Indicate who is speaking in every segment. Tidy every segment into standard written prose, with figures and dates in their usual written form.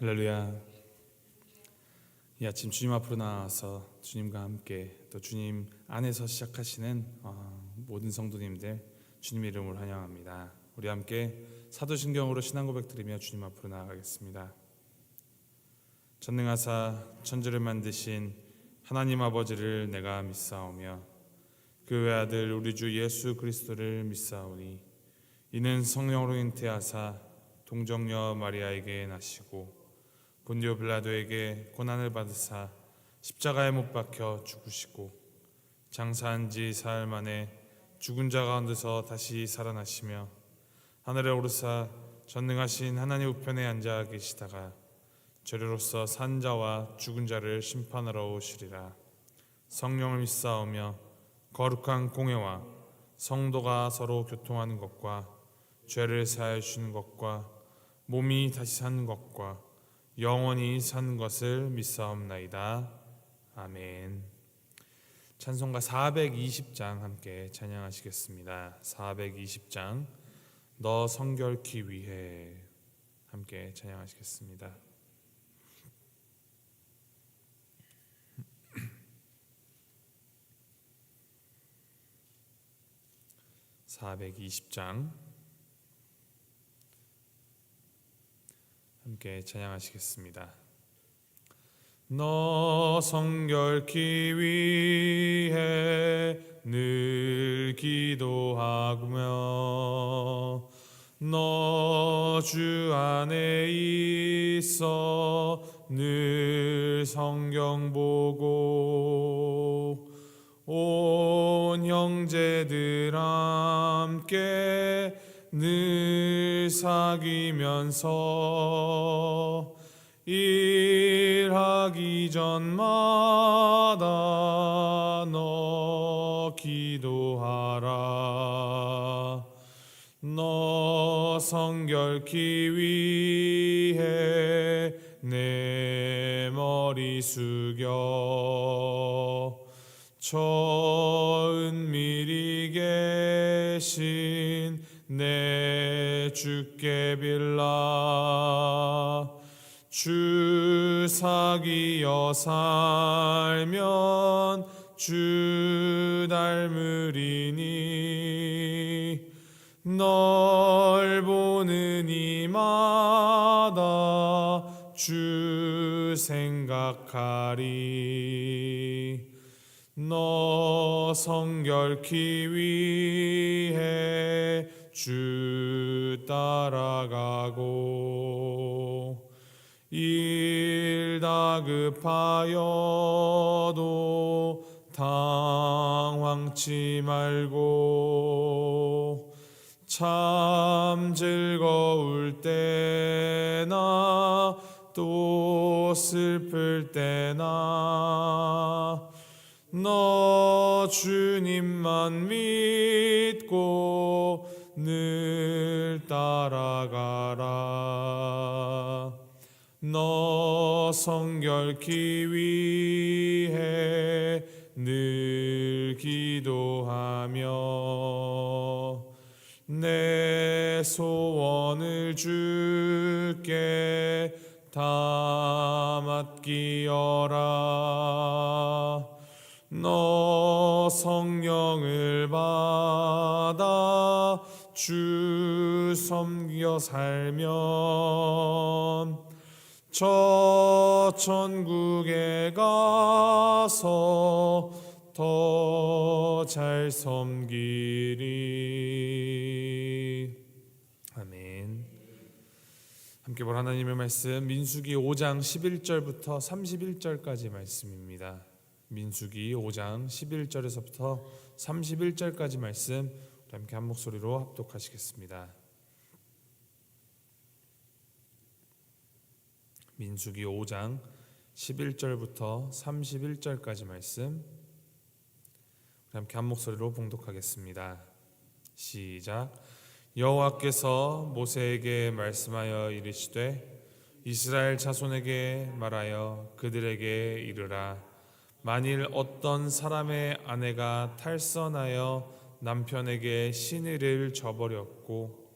Speaker 1: 할렐루야. 이 아침 주님 앞으로 나와서 주님과 함께 또 주님 안에서 시작하시는 모든 성도님들 주님의 이름으로 환영합니다. 우리 함께 사도신경으로 신앙 고백 드리며 주님 앞으로 나아가겠습니다. 전능하사 천지를 만드신 하나님 아버지를 내가 믿사오며 그 외아들 우리 주 예수 그리스도를 믿사오니 이는 성령으로 잉태하사 동정녀 마리아에게 나시고 본디오 빌라도에게 고난을 받으사 십자가에 못 박혀 죽으시고 장사한 지 사흘 만에 죽은 자 가운데서 다시 살아나시며 하늘에 오르사 전능하신 하나님 우편에 앉아 계시다가 저리로서 산 자와 죽은 자를 심판하러 오시리라. 성령을 믿사오며 거룩한 공회와 성도가 서로 교통하는 것과 죄를 사하여 주는 것과 몸이 다시 사는 것과 영원히 사는 것을 믿사옵나이다. 아멘. 찬송가 420장 함께 찬양하시겠습니다. 420장 너 성결케 위해 함께 찬양하시겠습니다. 420장 함께 찬양하시겠습니다. 너 성결케 위해 늘 기도하며 너 주 안에 있어 늘 성경 보고 온 형제들 함께 늘 사귀면서 일하기 전마다 너 기도하라. 너 성결케 위해 내 머리 숙여 저 은밀히 계신 내 주께 빌라. 주 사귀어 살면 주 닮으리니 널 보는 이마다 주 생각하리. 너 성결케 위해 주 따라가고 일 다급하여도 당황치 말고 참 즐거울 때나 또 슬플 때나 너 주님만 믿고 늘 따라가라. 너 성결케 위해 늘 기도하며 내 소원을 주께 다 맡기어라. 너 성령을 받아 주 섬겨 살면 저 천국에 가서 더 잘 섬기리. 아멘. 함께 볼 하나님의 말씀 민수기 5장 11절부터 31절까지 말씀입니다. 민수기 5장 11절에서부터 31절까지 말씀 함께 한 목소리로 합독하시겠습니다. 민수기 5장 11절부터 31절까지 말씀 함께 한 목소리로 봉독하겠습니다. 시작. 여호와께서 모세에게 말씀하여 이르시되 이스라엘 자손에게 말하여 그들에게 이르라. 만일 어떤 사람의 아내가 탈선하여 남편에게 시내를 저버렸고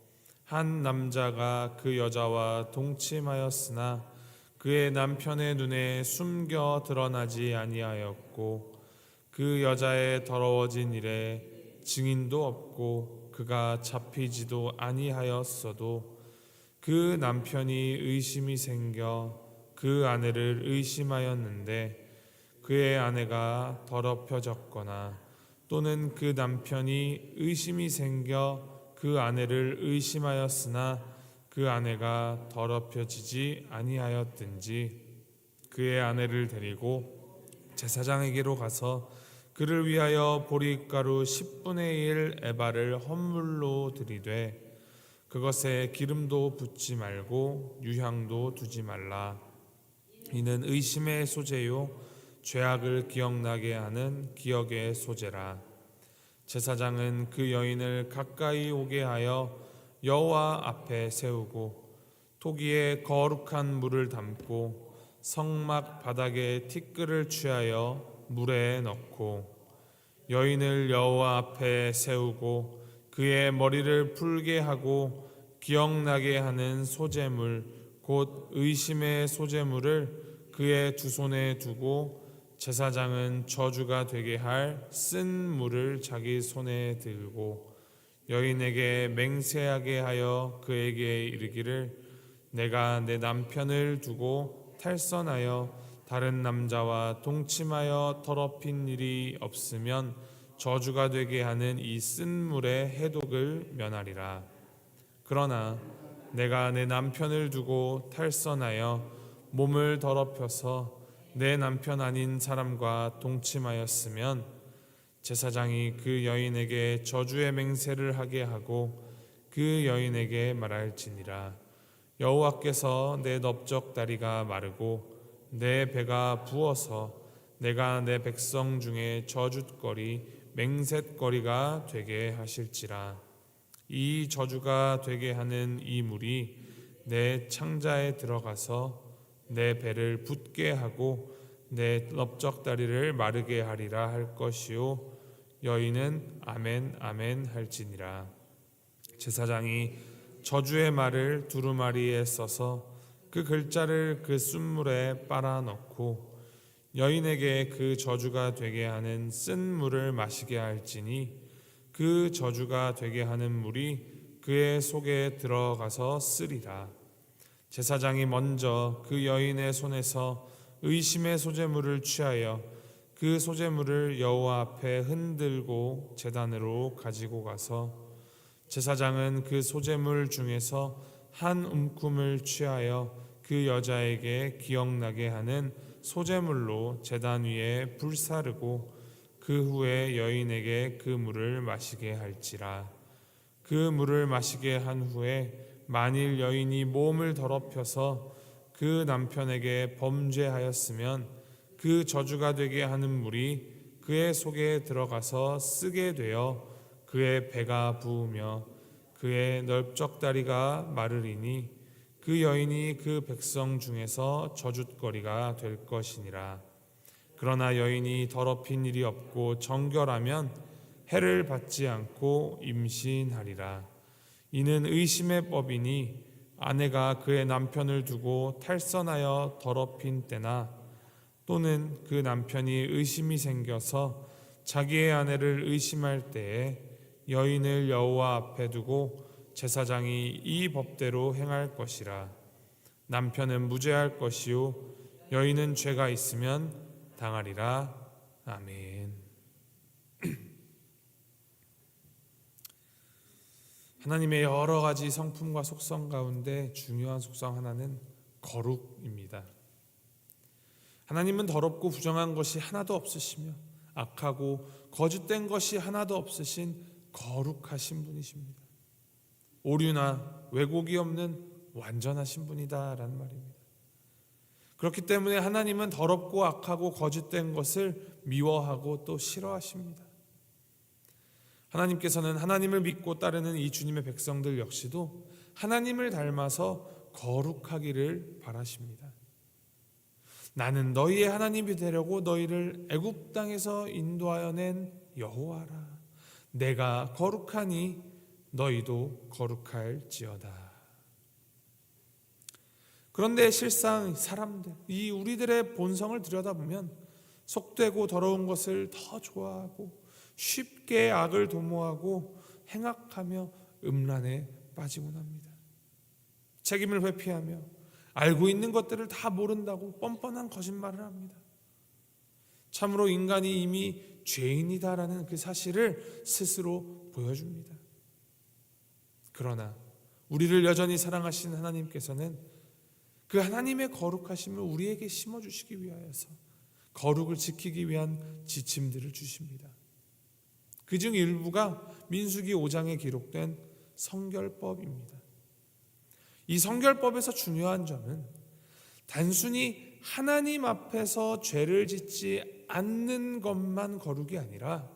Speaker 1: 한 남자가 그 여자와 동침하였으나 그의 남편의 눈에 숨겨 드러나지 아니하였고 그 여자의 더러워진 일에 증인도 없고 그가 잡히지도 아니하였어도 그 남편이 의심이 생겨 그 아내를 의심하였는데 그의 아내가 더럽혀졌거나 또는 그 남편이 의심이 생겨 그 아내를 의심하였으나 그 아내가 더럽혀지지 아니하였든지 그의 아내를 데리고 제사장에게로 가서 그를 위하여 보리가루 10분의 1 에바를 헌물로 드리되 그것에 기름도 붓지 말고 유향도 두지 말라. 이는 의심의 소재요 죄악을 기억나게 하는 기억의 소재라. 제사장은 그 여인을 가까이 오게 하여 여호와 앞에 세우고 토기에 거룩한 물을 담고 성막 바닥에 티끌을 취하여 물에 넣고 여인을 여호와 앞에 세우고 그의 머리를 풀게 하고 기억나게 하는 소재물 곧 의심의 소재물을 그의 두 손에 두고 제사장은 저주가 되게 할 쓴 물을 자기 손에 들고 여인에게 맹세하게 하여 그에게 이르기를 내가 내 남편을 두고 탈선하여 다른 남자와 동침하여 더럽힌 일이 없으면 저주가 되게 하는 이 쓴 물의 해독을 면하리라. 그러나 내가 내 남편을 두고 탈선하여 몸을 더럽혀서 내 남편 아닌 사람과 동침하였으면 제사장이 그 여인에게 저주의 맹세를 하게 하고 그 여인에게 말할지니라. 여호와께서 내 넓적다리가 마르고 내 배가 부어서 내가 내 백성 중에 저주거리 맹셋거리가 되게 하실지라. 이 저주가 되게 하는 이 물이 내 창자에 들어가서 내 배를 붓게 하고 내 넓적다리를 마르게 하리라 할 것이요 여인은 아멘 아멘 할지니라. 제사장이 저주의 말을 두루마리에 써서 그 글자를 그 쓴물에 빨아 넣고 여인에게 그 저주가 되게 하는 쓴 물을 마시게 할지니 그 저주가 되게 하는 물이 그의 속에 들어가서 쓰리라. 제사장이 먼저 그 여인의 손에서 의심의 소재물을 취하여 그 소재물을 여호와 앞에 흔들고 제단으로 가지고 가서 제사장은 그 소재물 중에서 한 움큼을 취하여 그 여자에게 기억나게 하는 소재물로 제단 위에 불사르고 그 후에 여인에게 그 물을 마시게 할지라. 그 물을 마시게 한 후에 만일 여인이 몸을 더럽혀서 그 남편에게 범죄하였으면 그 저주가 되게 하는 물이 그의 속에 들어가서 쓰게 되어 그의 배가 부으며 그의 넓적다리가 마르리니 그 여인이 그 백성 중에서 저주거리가 될 것이니라. 그러나 여인이 더럽힌 일이 없고 정결하면 해를 받지 않고 임신하리라. 이는 의심의 법이니 아내가 그의 남편을 두고 탈선하여 더럽힌 때나 또는 그 남편이 의심이 생겨서 자기의 아내를 의심할 때에 여인을 여호와 앞에 두고 제사장이 이 법대로 행할 것이라. 남편은 무죄할 것이요 여인은 죄가 있으면 당하리라. 아멘. 하나님의 여러 가지 성품과 속성 가운데 중요한 속성 하나는 거룩입니다. 하나님은 더럽고 부정한 것이 하나도 없으시며 악하고 거짓된 것이 하나도 없으신 거룩하신 분이십니다. 오류나 왜곡이 없는 완전하신 분이다라는 말입니다. 그렇기 때문에 하나님은 더럽고 악하고 거짓된 것을 미워하고 또 싫어하십니다. 하나님께서는 하나님을 믿고 따르는 이 주님의 백성들 역시도 하나님을 닮아서 거룩하기를 바라십니다. 나는 너희의 하나님이 되려고 너희를 애굽 땅에서 인도하여 낸 여호와라. 내가 거룩하니 너희도 거룩할지어다. 그런데 실상 사람들, 이 우리들의 본성을 들여다보면 속되고 더러운 것을 더 좋아하고 쉽게 악을 도모하고 행악하며 음란에 빠지곤 합니다. 책임을 회피하며 알고 있는 것들을 다 모른다고 뻔뻔한 거짓말을 합니다. 참으로 인간이 이미 죄인이다라는 그 사실을 스스로 보여줍니다. 그러나 우리를 여전히 사랑하시는 하나님께서는 그 하나님의 거룩하심을 우리에게 심어주시기 위하여서 거룩을 지키기 위한 지침들을 주십니다. 그중 일부가 민수기 5장에 기록된 성결법입니다. 이 성결법에서 중요한 점은 단순히 하나님 앞에서 죄를 짓지 않는 것만 거룩이 아니라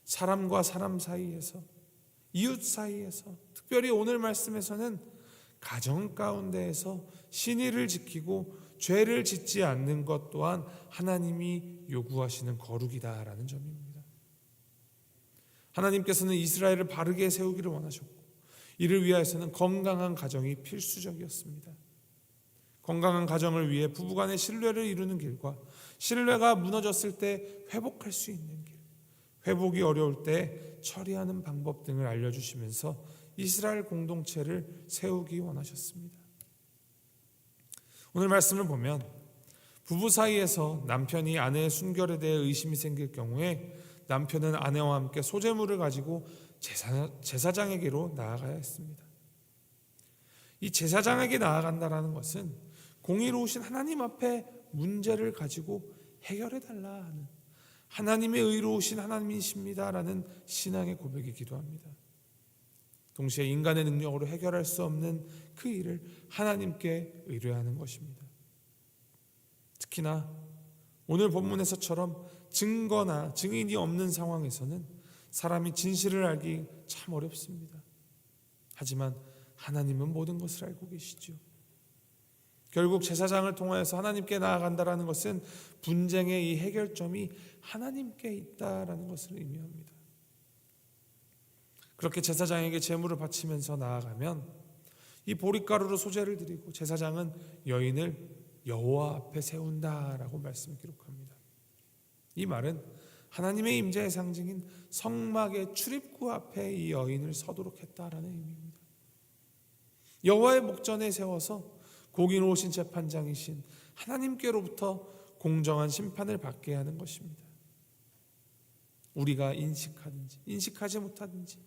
Speaker 1: 사람과 사람 사이에서, 이웃 사이에서, 특별히 오늘 말씀에서는 가정 가운데에서 신의를 지키고 죄를 짓지 않는 것 또한 하나님이 요구하시는 거룩이다라는 점입니다. 하나님께서는 이스라엘을 바르게 세우기를 원하셨고 이를 위하여서는 건강한 가정이 필수적이었습니다. 건강한 가정을 위해 부부간의 신뢰를 이루는 길과 신뢰가 무너졌을 때 회복할 수 있는 길, 회복이 어려울 때 처리하는 방법 등을 알려주시면서 이스라엘 공동체를 세우기 원하셨습니다. 오늘 말씀을 보면 부부 사이에서 남편이 아내의 순결에 대해 의심이 생길 경우에 남편은 아내와 함께 소재물을 가지고 제사장에게로 나아가야 했습니다. 이 제사장에게 나아간다는 것은 공의로우신 하나님 앞에 문제를 가지고 해결해달라 하는, 하나님의 의로우신 하나님이십니다라는 신앙의 고백이기도 합니다. 동시에 인간의 능력으로 해결할 수 없는 그 일을 하나님께 의뢰하는 것입니다. 특히나 오늘 본문에서처럼 증거나 증인이 없는 상황에서는 사람이 진실을 알기 참 어렵습니다. 하지만 하나님은 모든 것을 알고 계시죠. 결국 제사장을 통하여서 하나님께 나아간다는 것은 분쟁의 이 해결점이 하나님께 있다라는 것을 의미합니다. 그렇게 제사장에게 제물을 바치면서 나아가면 이 보릿가루로 소제를 드리고 제사장은 여인을 여호와 앞에 세운다라고 말씀 기록합니다. 이 말은 하나님의 임재의 상징인 성막의 출입구 앞에 이 여인을 서도록 했다라는 의미입니다. 여호와의 목전에 세워서 공의로우신 재판장이신 하나님께로부터 공정한 심판을 받게 하는 것입니다. 우리가 인식하든지 인식하지 못하든지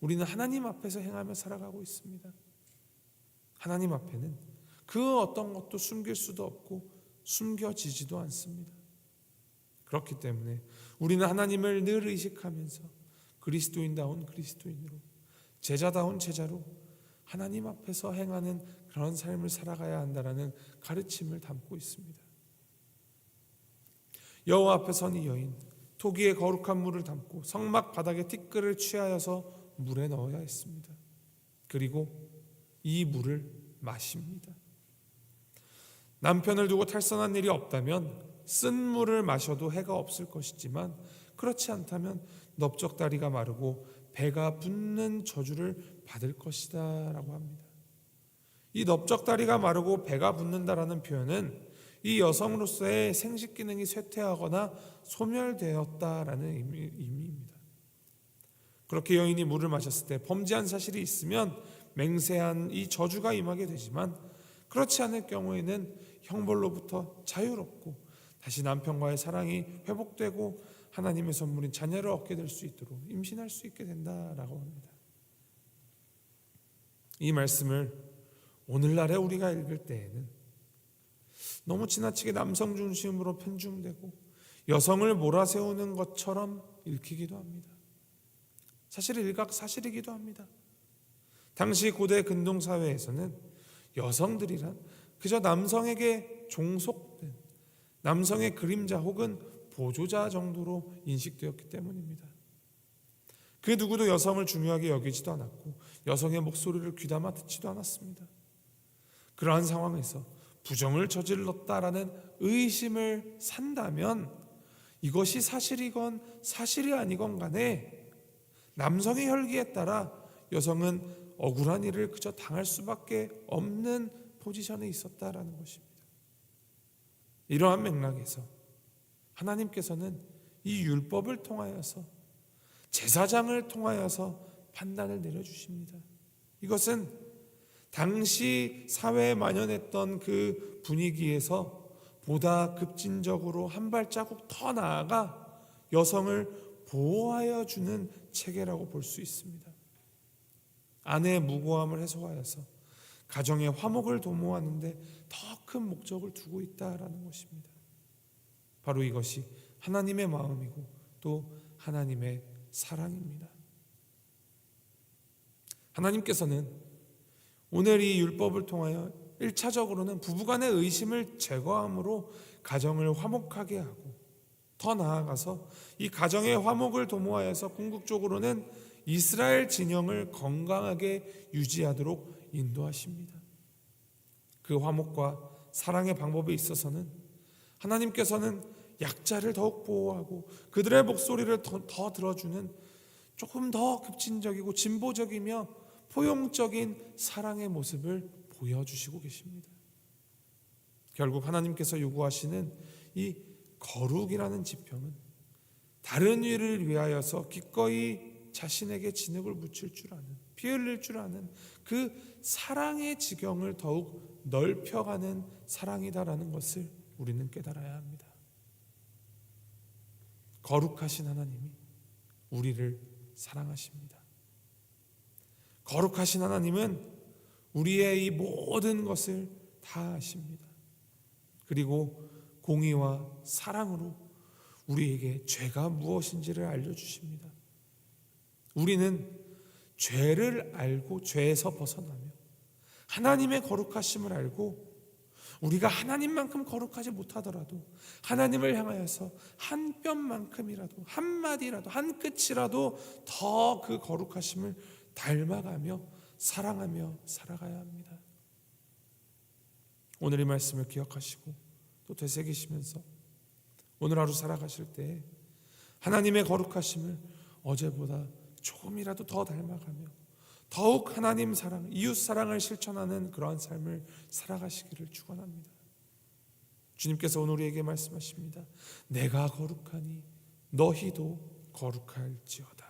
Speaker 1: 우리는 하나님 앞에서 행하며 살아가고 있습니다. 하나님 앞에는 그 어떤 것도 숨길 수도 없고 숨겨지지도 않습니다. 그렇기 때문에 우리는 하나님을 늘 의식하면서 그리스도인다운 그리스도인으로, 제자다운 제자로 하나님 앞에서 행하는 그런 삶을 살아가야 한다라는 가르침을 담고 있습니다. 여호와 앞에 선 이 여인, 토기에 거룩한 물을 담고 성막 바닥에 티끌을 취하여서 물에 넣어야 했습니다. 그리고 이 물을 마십니다. 남편을 두고 탈선한 일이 없다면 쓴 물을 마셔도 해가 없을 것이지만 그렇지 않다면 넓적다리가 마르고 배가 붓는 저주를 받을 것이다 라고 합니다. 이 넓적다리가 마르고 배가 붓는다라는 표현은 이 여성으로서의 생식 기능이 쇠퇴하거나 소멸되었다라는 의미입니다. 그렇게 여인이 물을 마셨을 때 범죄한 사실이 있으면 맹세한 이 저주가 임하게 되지만 그렇지 않을 경우에는 형벌로부터 자유롭고 다시 남편과의 사랑이 회복되고 하나님의 선물인 자녀를 얻게 될 수 있도록 임신할 수 있게 된다라고 합니다. 이 말씀을 오늘날에 우리가 읽을 때에는 너무 지나치게 남성 중심으로 편중되고 여성을 몰아세우는 것처럼 읽히기도 합니다. 사실 일각사실이기도 합니다. 당시 고대 근동사회에서는 여성들이란 그저 남성에게 종속된 남성의 그림자 혹은 보조자 정도로 인식되었기 때문입니다. 그 누구도 여성을 중요하게 여기지도 않았고 여성의 목소리를 귀담아 듣지도 않았습니다. 그러한 상황에서 부정을 저질렀다라는 의심을 산다면 이것이 사실이건 사실이 아니건 간에 남성의 혈기에 따라 여성은 억울한 일을 그저 당할 수밖에 없는 포지션에 있었다라는 것입니다. 이러한 맥락에서 하나님께서는 이 율법을 통하여서 제사장을 통하여서 판단을 내려주십니다. 이것은 당시 사회에 만연했던 그 분위기에서 보다 급진적으로 한 발자국 더 나아가 여성을 보호하여 주는 체계라고 볼 수 있습니다. 아내의 무고함을 해소하여서 가정의 화목을 도모하는 데 더 큰 목적을 두고 있다라는 것입니다. 바로 이것이 하나님의 마음이고 또 하나님의 사랑입니다. 하나님께서는 오늘 이 율법을 통하여 1차적으로는 부부간의 의심을 제거함으로 가정을 화목하게 하고, 더 나아가서 이 가정의 화목을 도모하여서 궁극적으로는 이스라엘 진영을 건강하게 유지하도록 인도하십니다. 그 화목과 사랑의 방법에 있어서는 하나님께서는 약자를 더욱 보호하고 그들의 목소리를 더 들어주는 조금 더 급진적이고 진보적이며 포용적인 사랑의 모습을 보여주시고 계십니다. 결국 하나님께서 요구하시는 이 거룩이라는 지평은 다른 이를 위하여서 기꺼이 자신에게 진흙을 묻힐 줄 아는, 피 흘릴 줄 아는 그 사랑의 지경을 더욱 넓혀가는 사랑이다라는 것을 우리는 깨달아야 합니다. 거룩하신 하나님이 우리를 사랑하십니다. 거룩하신 하나님은 우리의 이 모든 것을 다 아십니다. 그리고 공의와 사랑으로 우리에게 죄가 무엇인지를 알려주십니다. 우리는 죄를 알고 죄에서 벗어나며 하나님의 거룩하심을 알고 우리가 하나님만큼 거룩하지 못하더라도 하나님을 향하여서 한 뼘만큼이라도, 한 마디라도, 한 끝이라도 더 그 거룩하심을 닮아가며 사랑하며 살아가야 합니다. 오늘 이 말씀을 기억하시고 또 되새기시면서 오늘 하루 살아가실 때 하나님의 거룩하심을 어제보다 조금이라도 더 닮아가며 더욱 하나님 사랑, 이웃 사랑을 실천하는 그러한 삶을 살아가시기를 축원합니다. 주님께서 오늘 우리에게 말씀하십니다. 내가 거룩하니 너희도 거룩할지어다.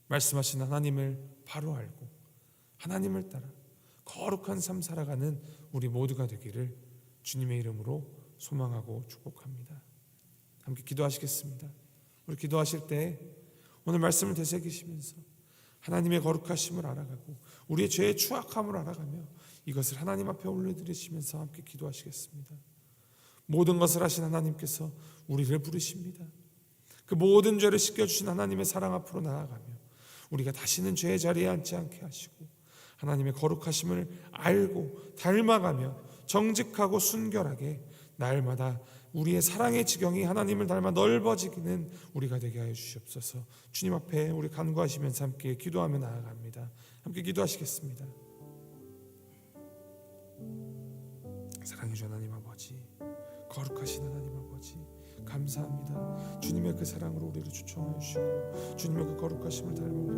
Speaker 1: 말씀하신 하나님을 바로 알고 하나님을 따라 거룩한 삶 살아가는 우리 모두가 되기를 주님의 이름으로 소망하고 축복합니다. 함께 기도하시겠습니다. 우리 기도하실 때 오늘 말씀을 되새기시면서 하나님의 거룩하심을 알아가고 우리의 죄의 추악함을 알아가며 이것을 하나님 앞에 올려드리시면서 함께 기도하시겠습니다. 모든 것을 하신 하나님께서 우리를 부르십니다. 그 모든 죄를 씻겨주신 하나님의 사랑 앞으로 나아가며 우리가 다시는 죄의 자리에 앉지 않게 하시고 하나님의 거룩하심을 알고 닮아가며 정직하고 순결하게 날마다 우리의 사랑의 지경이 하나님을 닮아 넓어지기는 우리가 되게 하여 주시옵소서. 주님 앞에 우리 간구하시면서 함께 기도하며 나아갑니다. 함께 기도하시겠습니다. 사랑해 주 하나님 아버지, 거룩하신 하나님 아버지, 감사합니다. 주님의 그 사랑으로 우리를 초청하여 주시고 주님의 그 거룩하심을 닮으라,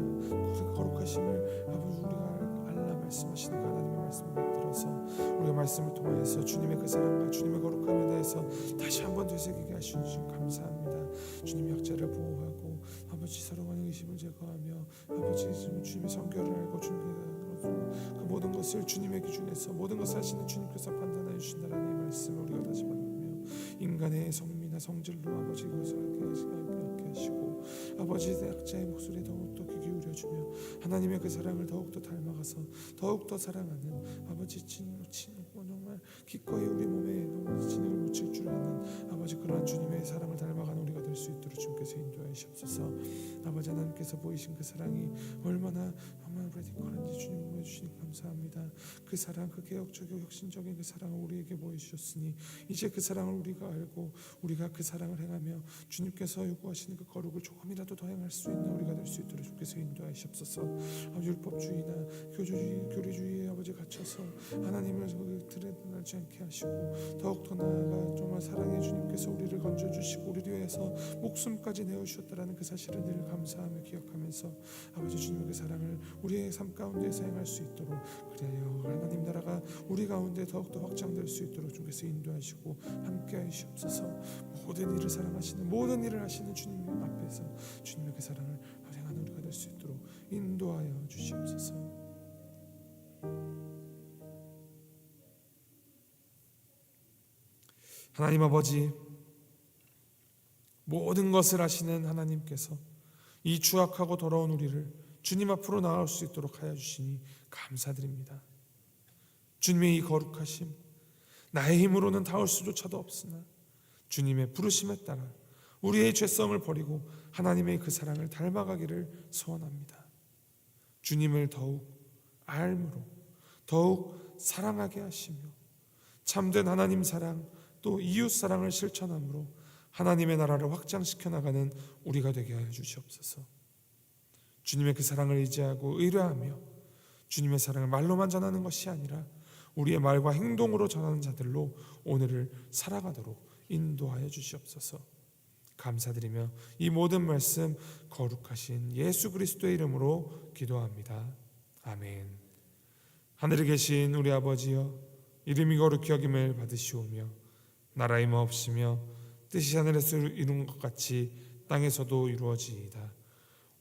Speaker 1: 그 거룩하심을 아버지 우리가 알라 말씀하시는 그 하나님의 말씀을 들어서 우리가 말씀을 통하여서 주님의 그 사랑과 주님의 거룩함에 대해서 다시 한번 되새기게 하시는 주님 감사합니다. 주님 약자를 보호하고 아버지 서로 간의 의심을 제거하며 아버지 주님의 성결을 알고 주님의 그 모든 것을 주님의 기준에서 모든 것을 하시는 주님께서 판단하여 주신다라는 이 말씀을 우리가 다시 받으며 인간의 성미나 성질로 아버지 이것을 알게 하시고 아버지 약자의 목소리에 더욱더 귀 기울여주며 하나님의 그 사랑을 더욱더 닮아가서 더욱더 사랑하는 아버지 정말 기꺼이 우리 몸에 진흙을 묻힐 줄 아는 아버지 그러한 주님의 사랑을 닮아가는 우리가 될 수 있도록 주님께서 인도하여 주옵소서. 아버지 하나님께서 보이신 그 사랑이 얼마나 라디컬한지 주님 보여주시니 감사합니다. 그 사랑, 그 개혁적이고 혁신적인 그 사랑을 우리에게 보여주셨으니 이제 그 사랑을 우리가 알고 우리가 그 사랑을 행하며 주님께서 요구하시는 그 거룩을 조금이라도 더 행할 수 있는 우리가 될 수 있도록 주께서 인도하여 주옵소서. 아버지 율법주의나 교리주의에 아버지 갇혀서 하나님을 드러나지 않게 하시고 더욱더 나아가 정말 무한한 사랑의 주님께서 우리를 건져주시고 우리를 위해서 목숨까지 내어주셨다라는 그 사실을 늘 감사하며 기억하면서 아버지 주님의 그 사랑을 우리의 삶 가운데 사용할 수 있도록, 그래요 하나님 나라가 우리 가운데 더욱더 확장될 수 있도록 주께서 인도하시고 함께 하시옵소서. 모든 일을 사랑하시는, 모든 일을 하시는 주님 앞에서 주님의 그 사랑을 발행하는 우리가 될 수 있도록 인도하여 주시옵소서. 하나님 아버지, 모든 것을 하시는 하나님께서 이 추악하고 더러운 우리를 주님 앞으로 나아올 수 있도록 하여 주시니 감사드립니다. 주님의 이 거룩하심, 나의 힘으로는 닿을 수조차도 없으나 주님의 부르심에 따라 우리의 죄성을 버리고 하나님의 그 사랑을 닮아가기를 소원합니다. 주님을 더욱 알므로 더욱 사랑하게 하시며 참된 하나님 사랑 또 이웃 사랑을 실천함으로 하나님의 나라를 확장시켜 나가는 우리가 되게 하여 주시옵소서. 주님의 그 사랑을 의지하고 의뢰하며 주님의 사랑을 말로만 전하는 것이 아니라 우리의 말과 행동으로 전하는 자들로 오늘을 살아가도록 인도하여 주시옵소서. 감사드리며 이 모든 말씀 거룩하신 예수 그리스도의 이름으로 기도합니다. 아멘. 하늘에 계신 우리 아버지여, 이름이 거룩히 여김을 받으시오며 나라의 마옵시며 뜻이 하늘에서 이룬 것 같이 땅에서도 이루어지이다.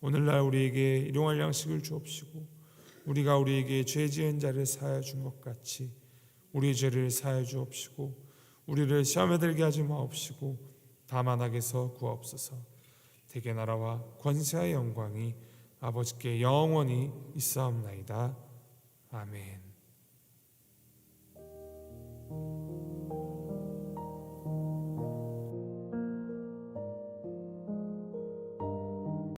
Speaker 1: 오늘날 우리에게 일용할 양식을 주옵시고 우리가 우리에게 죄 지은 자를 사하여 준 것 같이 우리의 죄를 사하여 주옵시고 우리를 시험에 들게 하지 마옵시고 다만 악에서 구하옵소서. 대개 나라와 권세와 영광이 아버지께 영원히 있사옵나이다. 아멘.